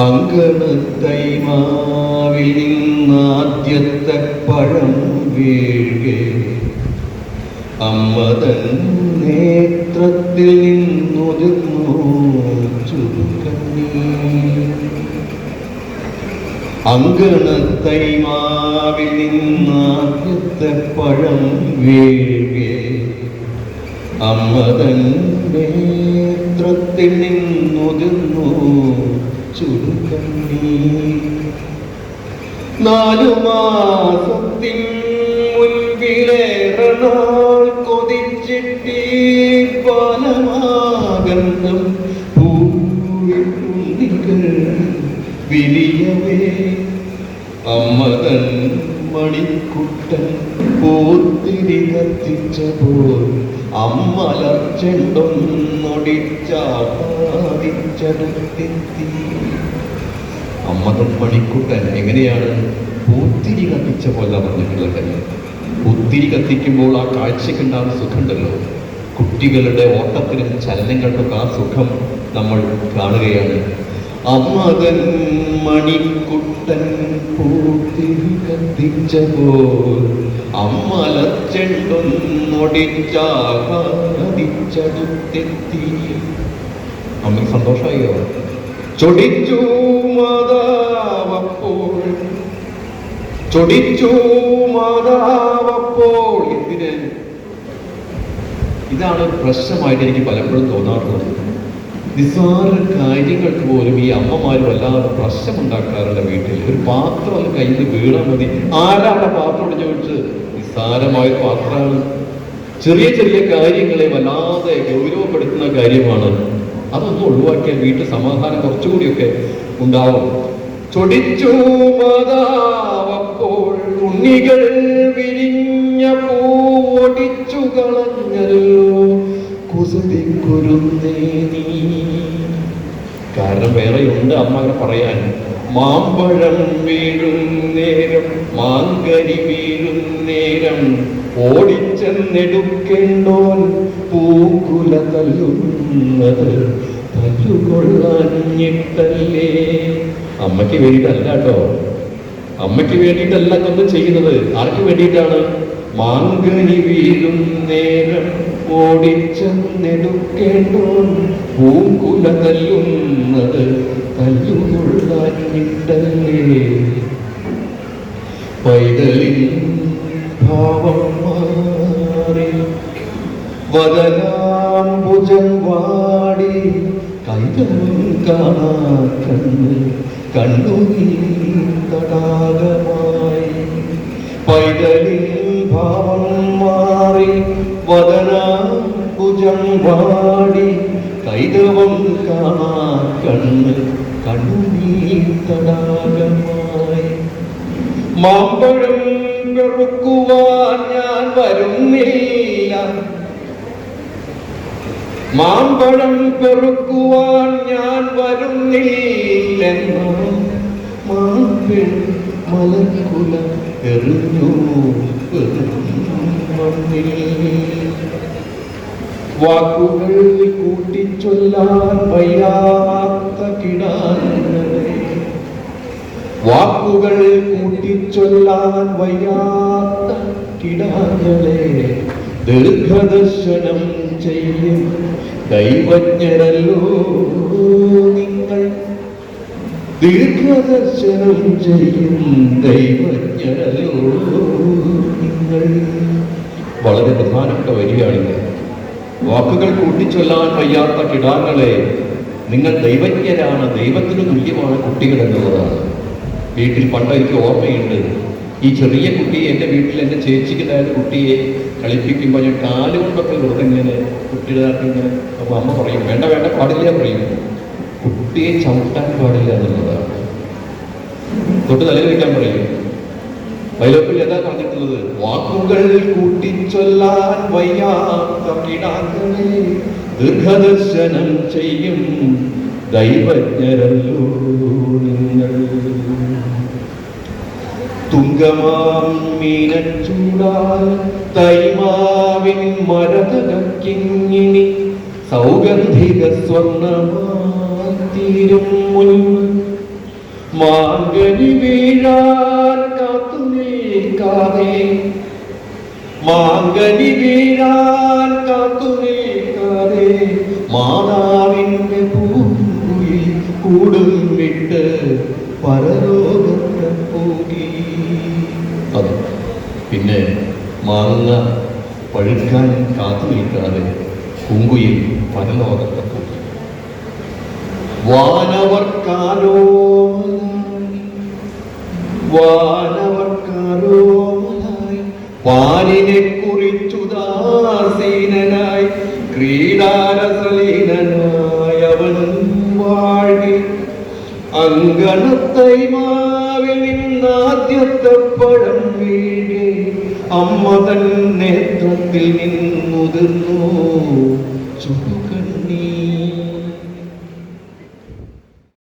അങ്കണത്തൈമാവിൽ നിന്നാദ്യത്തെ പഴം വീഴുകെ അമ്മതൻ നേത്രത്തിൽ നിന്നുതിർന്നു ചുരുക്കണ്ണീർ. അങ്കണത്തൈമാവിൽ നിന്നാദ്യത്തെ പഴം വീഴുകെ അമ്മതൻ നേത്രത്തിൽ നിന്നുതിർന്നു ചുരുക്കണ്ണീർ. 4 മാസത്തിൻ മുൻപിലേറെ നാൾ കൊതിച്ചിട്ടീ പാലമാകന്നം പൂവിട്ടുണ്ണികൾ വിരിയവേ അമ്മതൻ മണിക്കുട്ടൻ പൂത്തിരി കത്തിച്ചപ്പോൾ അമ്മലർച്ചെണ്ടൊന്നൊടിച്ചാടിച്ചെത്തി. അമ്മതൻ മണിക്കുട്ടൻ എങ്ങനെയാണ് പൂത്തിരി കത്തിച്ച പോലെ പറഞ്ഞിട്ടുള്ളത്. പൂത്തിരി കത്തിക്കുമ്പോൾ ആ കാഴ്ചക്കുണ്ടാകുന്ന സുഖമുണ്ടല്ലോ, കുട്ടികളുടെ ഓട്ടത്തിനും ചലനങ്ങൾക്കൊക്കെ ആ സുഖം നമ്മൾ കാണുകയാണ്. അമ്മതൻ മണിക്കുട്ടൻ പൂത്തിരി കത്തിച്ചപ്പോൾ അമ്മലർച്ചെണ്ടൊന്നൊടിച്ചാടിച്ചെത്തി. അമ്മയ്ക്ക് സന്തോഷമായോ? ചൊടിച്ചു മാതാവപ്പോൾ, ചൊടിച്ചു മാതാവപ്പോൾ. എന്തിന്? ഇതാണ് പ്രശ്നമായിട്ട് എനിക്ക് പലപ്പോഴും തോന്നാറുള്ളത്. നിസ്സാര കാര്യങ്ങൾക്ക് പോലും ഈ അമ്മമാര് വല്ലാതെ പ്രശ്നമുണ്ടാക്കാറുണ്ട് വീട്ടിൽ. ഒരു പാത്രം അത് കയ്യിൽ നിന്ന് വീണാൽ മതി, ആരാണ് പാത്രം ചോദിച്ച്? നിസ്സാരമായ പാത്രമാണ്. ചെറിയ ചെറിയ കാര്യങ്ങളെ വല്ലാതെ ഗൗരവപ്പെടുത്തുന്ന കാര്യമാണ്. അതൊന്നും ഒഴിവാക്കിയാൽ വീട്ടിൽ സമാധാനം കുറച്ചുകൂടിയൊക്കെ ഉണ്ടാവും. ചൊടിച്ചു മാതാവപ്പോൾ ഉണ്ണികൾ വിരിഞ്ഞ പൂവൊടിച്ചു കളഞ്ഞല്ലോ കുസൃതിക്കുരുന്നേ നീ. കാരണം വേറെയുണ്ട് അമ്മ അങ്ങനെ പറയാൻ. മാമ്പഴം വീഴും നേരം, മാങ്കരി വീഴും നേരം, ഓടിച്ചെന്നെടുക്കേണ്ടോൻ പൂക്കുല തല്ലുന്നത് തല്ലുകൊള്ളാഞ്ഞിട്ടല്ലേ. അമ്മയ്ക്ക് വേണ്ടിയിട്ടല്ല കേട്ടോ, അമ്മയ്ക്ക് വേണ്ടിയിട്ടല്ല ഒന്നും ചെയ്യുന്നത്. ആർക്ക് വേണ്ടിയിട്ടാണ്? മാങ്കനി വീഴും നേരം ഓടിച്ചെന്നെടുക്കേണ്ടോൻ പൂക്കുല തല്ലുന്നത് തല്ലുകൊള്ളാഞ്ഞിട്ടല്ലേ. പൈതലിൻ ഭാവം മാറി വദനാംബുജം വാടി കൈതലും കാണാക്കണ്ണ് കണ്ണുനീർ തടാകമായി. പൈതലിൻ ഭാവം മാറി വദനാംബുജം വാടി കൈതവം കാണാക്കണ്ണ് കണ്ണുനീർ തടാകമായി. മാമ്പഴം പെറുക്കുവാൻ ഞാൻ വരുന്നില്ല, മാമ്പഴം പെറുക്കുവാൻ ഞാൻ വരുന്നില്ലെന്നോ മാപ്പിൾ മലക്കുല എറിഞ്ഞു മണ്ണിൽ. വാക്കുകൾ കൂട്ടിച്ചൊല്ലാൻ വയ്യാത്ത കിടാങ്ങളെ, വാക്കുകൾ കൂട്ടിച്ചൊല്ലാൻ വയ്യാത്ത കിടാങ്ങളെ, ദീർഘദർശനം ചെയ്യും ദൈവജ്ഞരല്ലോ നിങ്ങൾ, ദീർഘദർശനം ചെയ്യും ദൈവജ്ഞരല്ലോ നിങ്ങൾ. വളരെ പ്രധാനപ്പെട്ട വരികയാണിത്. വാക്കുകൾ കൂട്ടിച്ചൊല്ലാൻ വയ്യാത്ത കിടാങ്ങളെ, നിങ്ങൾ ദൈവജ്ഞരാണ്, ദൈവത്തിന് തുല്യമാണ് കുട്ടികൾ എന്നുള്ളതാണ്. വീട്ടിൽ പണ്ട് എനിക്ക് ഓർമ്മയുണ്ട്, ഈ ചെറിയ കുട്ടിയെ എൻ്റെ വീട്ടിൽ എൻ്റെ ചേച്ചിക്കുണ്ടായ കുട്ടിയെ കളിപ്പിക്കുമ്പോൾ ഞാൻ കാലുകൊണ്ടൊക്കെ വെറുതെ ഇങ്ങനെ കുട്ടിയുടെ ഇങ്ങനെ. അപ്പോൾ അമ്മ പറയും വേണ്ട വേണ്ട പാടില്ല പറയും, കുട്ടിയെ ചവിട്ടാൻ പാടില്ല എന്നുള്ളതാണ്. തൊട്ട് തലയിൽ വയ്ക്കാൻ പറയും. ബൈബിളിൽ എന്താ പറഞ്ഞിട്ടുള്ളത്? വാക്കുകൾ കൂട്ടിച്ചൊല്ലാൻ വയ്യാത്ത കിടാങ്ങളെ, ദീർഘദർശനം ചെയ്യും ദൈവജ്ഞരല്ലോ നിങ്ങൾ. തുങ്കമാം മീനച്ചൂടാൽ തൈമാവിൻ മരതകിങ്ങിണി സൗഗന്ധിക സ്വർണ്ണമാ തീരും മുൻപ് മാങ്കനി വീഴാൻ കാത്തു നിൽക്കാതെ, മാങ്കനി വീഴാൻ കാത്തു നിൽക്കാതെ, മാതാവിന്റെ പൂങ്കുയിൽ കൂടും വിട്ട് പരലോകത്ത് പോയി. അത് പിന്നെ മാങ്ങ പഴുക്കാൻ കാത്തു നിൽക്കാതെ പൂങ്കുയിൽ പരലോകത്ത് പോയി. വാനവർക്കാരോമനായി പാലിനെ കുറിച്ചുദാസീനനായി ക്രീഡാരസലീനനായി അവൻ വാഴി. അങ്കണത്തൈമാവിൽ നിന്നാദ്യത്തെ പഴം വീഴെ അമ്മ തൻ നേത്രത്തിൽ നിന്നുതിർന്നു ചുടുക